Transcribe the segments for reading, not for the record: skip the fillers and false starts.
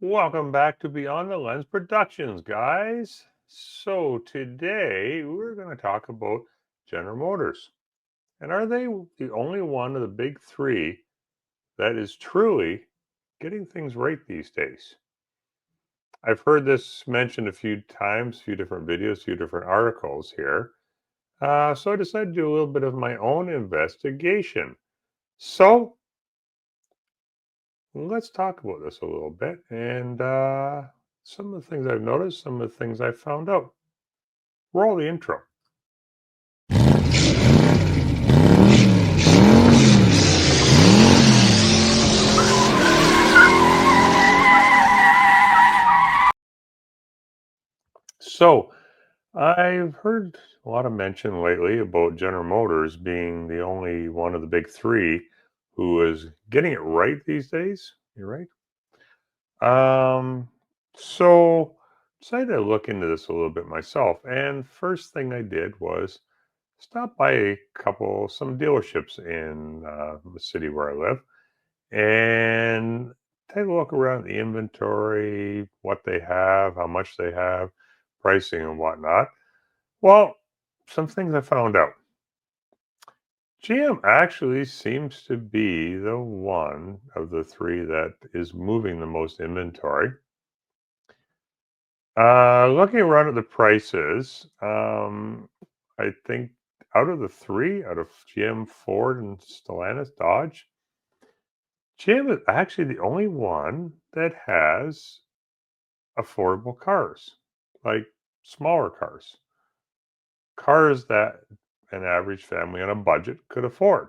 Welcome back to Beyond the Lens Productions, guys. So today we're going to talk about General Motors. And are they the only one of the big three that is truly getting things right these days? I've heard this mentioned a few times, a few different videos, a few different articles here. So I decided to do a little bit of my own investigation. So let's talk about this a little bit and some of the things I've noticed, some of the things I've found out. Roll the intro. So, I've heard a lot of mention lately about General Motors being the only one of the big three who is getting it right these days. You're right. Um, so decided to look into this a little bit myself. And first thing I did was stop by some dealerships in the city where I live and take a look around the inventory, what they have, how much they have, pricing and whatnot. Well, some things I found out. GM actually seems to be the one of the three that is moving the most inventory. Looking around at the prices, I think out of the three, out of GM, Ford, and Stellantis, Dodge, GM is actually the only one that has affordable cars, like smaller cars that an average family on a budget could afford.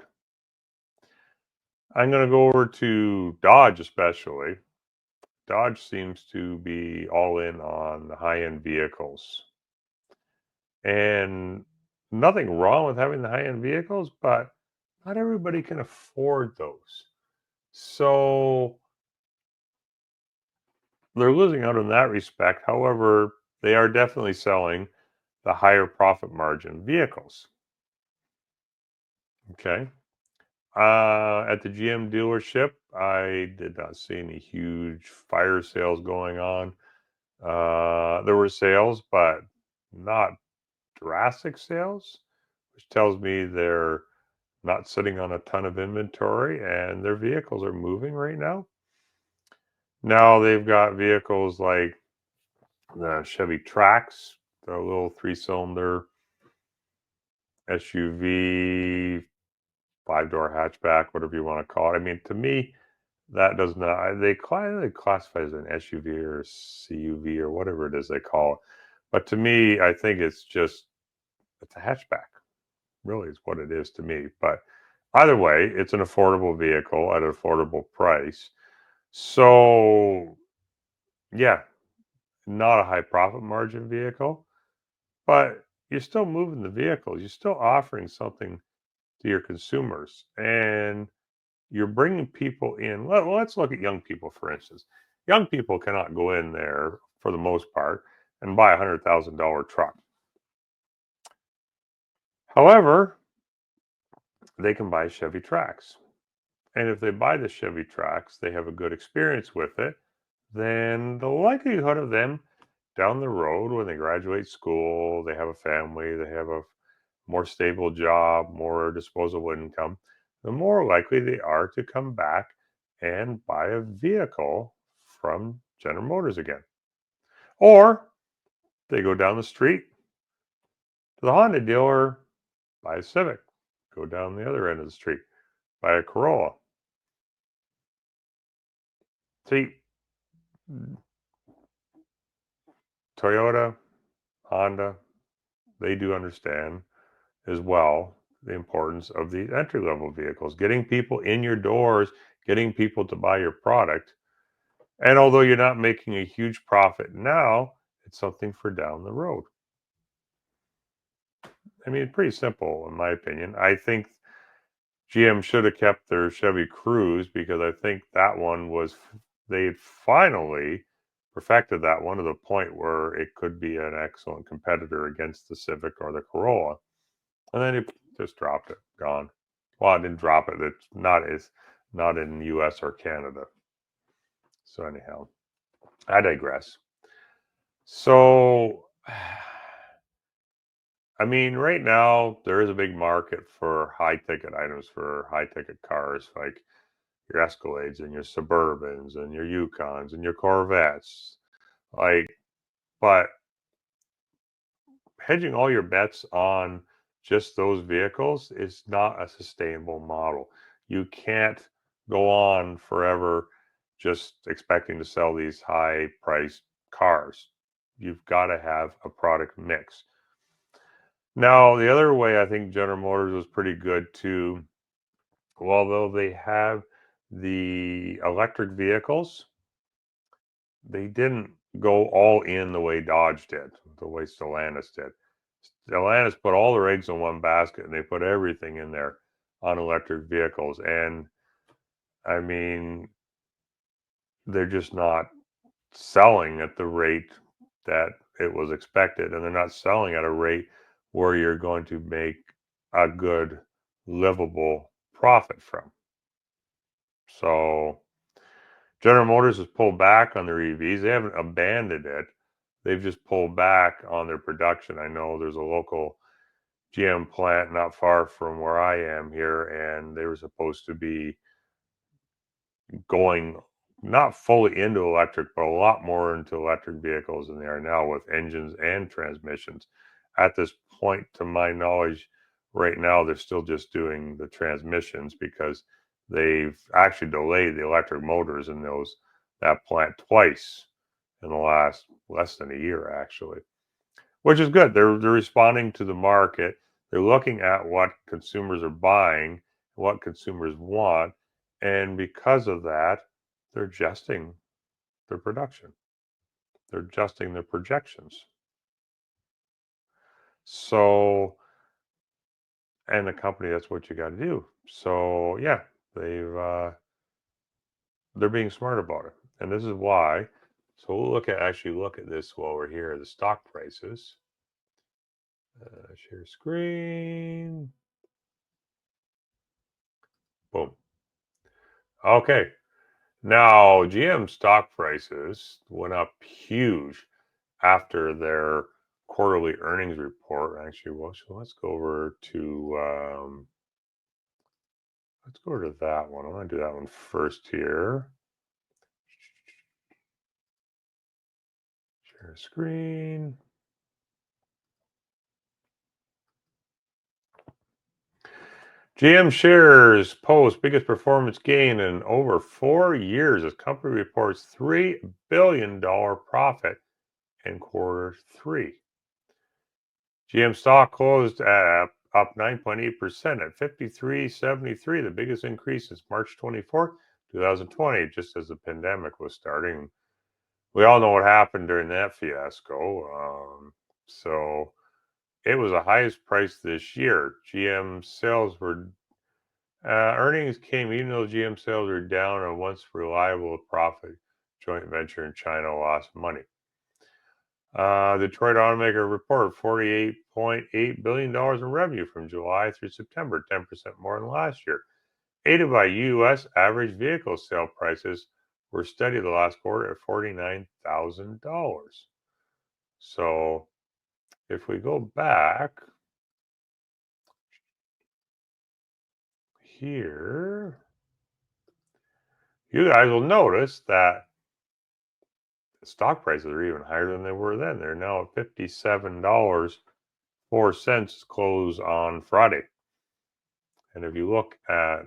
I'm going to go over to Dodge, especially. Dodge seems to be all in on the high end vehicles. And nothing wrong with having the high end vehicles, but not everybody can afford those. So they're losing out in that respect. However, they are definitely selling the higher profit margin vehicles. Okay. At the GM dealership, I did not see any huge fire sales going on. There were sales, but not drastic sales, which tells me they're not sitting on a ton of inventory and their vehicles are moving right now. Now they've got vehicles like the Chevy Trax, the little three-cylinder SUV, five-door hatchback, whatever you want to call it. I mean, to me, that does not, they classify as an SUV or CUV or whatever it is they call it. But to me, I think it's a hatchback, really is what it is to me. But either way, it's an affordable vehicle at an affordable price. So, yeah, not a high profit margin vehicle, but you're still moving the vehicles. You're still offering something to your consumers. And you're bringing people in. Let's look at young people, for instance. Young people cannot go in there, for the most part, and buy $100,000 truck. However, they can buy Chevy Trax. And if they buy the Chevy Trax, they have a good experience with it, then the likelihood of them down the road when they graduate school, they have a family, they have a more stable job, more disposable income, the more likely they are to come back and buy a vehicle from General Motors again. Or they go down the street to the Honda dealer, buy a Civic, go down the other end of the street, buy a Corolla. See, Toyota, Honda, they do understand as well the importance of the entry level vehicles, getting people in your doors, getting people to buy your product. And although you're not making a huge profit now, it's something for down the road. I mean, it's pretty simple, in my opinion. I think GM should have kept their Chevy Cruze because I think that one they finally perfected that one to the point where it could be an excellent competitor against the Civic or the Corolla. And then it just dropped it, gone. Well, I didn't drop it. It's not in the US or Canada. So anyhow. I digress. So, I mean, right now there is a big market for high ticket items for high ticket cars like your Escalades and your Suburbans and your Yukons and your Corvettes. Like, but hedging all your bets on just those vehicles is not a sustainable model. You can't go on forever just expecting to sell these high priced cars. You've got to have a product mix. Now, the other way I think General Motors was pretty good too, although they have the electric vehicles, they didn't go all in the way Dodge did, the way Stellantis did. Stellantis put all their eggs in one basket and they put everything in there on electric vehicles. And I mean, they're just not selling at the rate that it was expected. And they're not selling at a rate where you're going to make a good, livable profit from. So General Motors has pulled back on their EVs. They haven't abandoned it. They've just pulled back on their production. I know there's a local GM plant not far from where I am here, and they were supposed to be going not fully into electric, but a lot more into electric vehicles than they are now with engines and transmissions. At this point, to my knowledge, right now they're still just doing the transmissions because they've actually delayed the electric motors in that plant twice in the last less than a year, actually, which is good. They're responding to the market. They're looking at what consumers are buying, what consumers want, and because of that, they're adjusting their production. They're adjusting their projections. So, and the company, that's what you got to do. So, yeah, they're being smart about it, and this is why. So we'll look at this while we're here. The stock prices. Share screen. Boom. Okay. Now, GM stock prices went up huge after their quarterly earnings report. Actually, well, so let's go over to that one. I'm going to do that one first here. Share screen. GM shares post biggest performance gain in over 4 years as company reports $3 billion profit in quarter 3. GM stock closed at up 9.8% at 53.73, the biggest increase since March 24th, 2020, just as the pandemic was starting. We all know what happened during that fiasco. So it was the highest price this year. GM sales were earnings came even though GM sales were down on once reliable profit joint venture in China lost money. Detroit automaker reported $48.8 billion in revenue from July through September, 10% more than last year. Aided by U.S. average vehicle sale prices were steady the last quarter at $49,000. So if we go back here, you guys will notice that the stock prices are even higher than they were then. They're now at $57.04 close on Friday. And if you look at,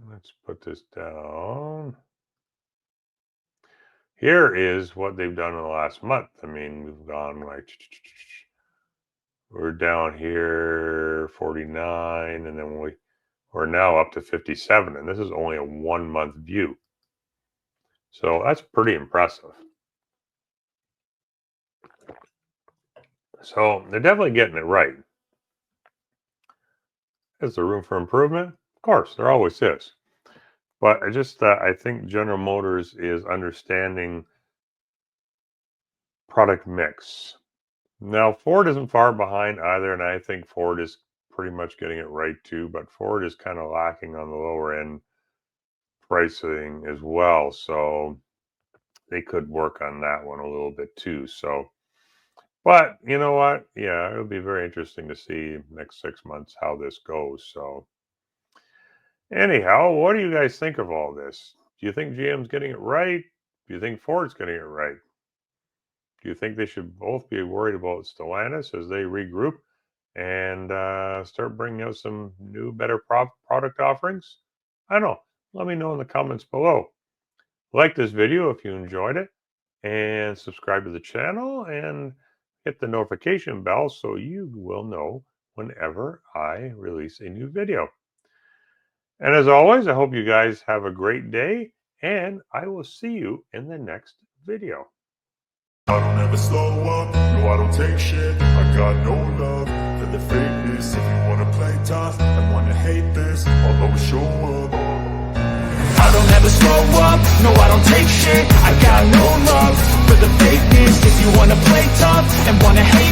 let's put this down. Here is what they've done in the last month. I mean, we've gone like, we're down here 49, and then we're now up to 57, and this is only a 1 month view. So that's pretty impressive. So they're definitely getting it right. Is there room for improvement? Of course, there always is. But I think General Motors is understanding product mix. Now, Ford isn't far behind either, and I think Ford is pretty much getting it right too, but Ford is kind of lacking on the lower end pricing as well. So they could work on that one a little bit too. So, but you know what? Yeah, it'll be very interesting to see next 6 months how this goes. So, anyhow, what do you guys think of all this? Do you think GM's getting it right? Do you think Ford's getting it right? Do you think they should both be worried about Stellantis as they regroup and start bringing out some new, better product offerings? I don't know. Let me know in the comments below. Like this video if you enjoyed it, and subscribe to the channel and hit the notification bell so you will know whenever I release a new video. And as always, I hope you guys have a great day, and I will see you in the next video. I don't ever slow up, no I don't take shit. I got no love for the fakeness. If you wanna play tough and wanna hate this, I'll always show up. I don't ever slow up, no I don't take shit. I got no love for the fakeness. If you wanna play tough and wanna hate